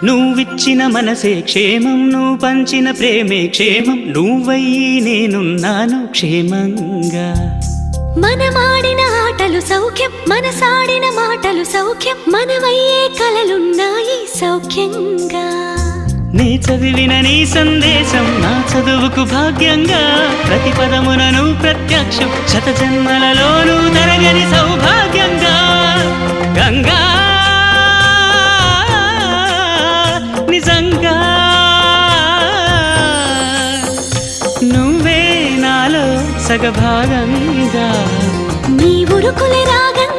నువ్విచ్చిన మనసే క్షేమం, నువ్వు పంచిన ప్రేమే క్షేమం, నువ్వయ్యి నేనున్నాను క్షేమంగా. మనమాడిన ఆటలు సౌఖ్యం, మనసాడిన మాటలు సౌఖ్యం, మనమయ్యే కలలున్నాయి సౌఖ్యంగా. నీ చదివిన నీ సందేశం నా చదువుకు భాగ్యంగా, ప్రతి పదమునను ప్రత్యక్షం, శత జన్మలలోనూ తరగని సౌభాగ్యంగా. గంగా నిజంగా నువ్వే నాలో సగభాగంగా. నీ ఉరుకులే రాగంగా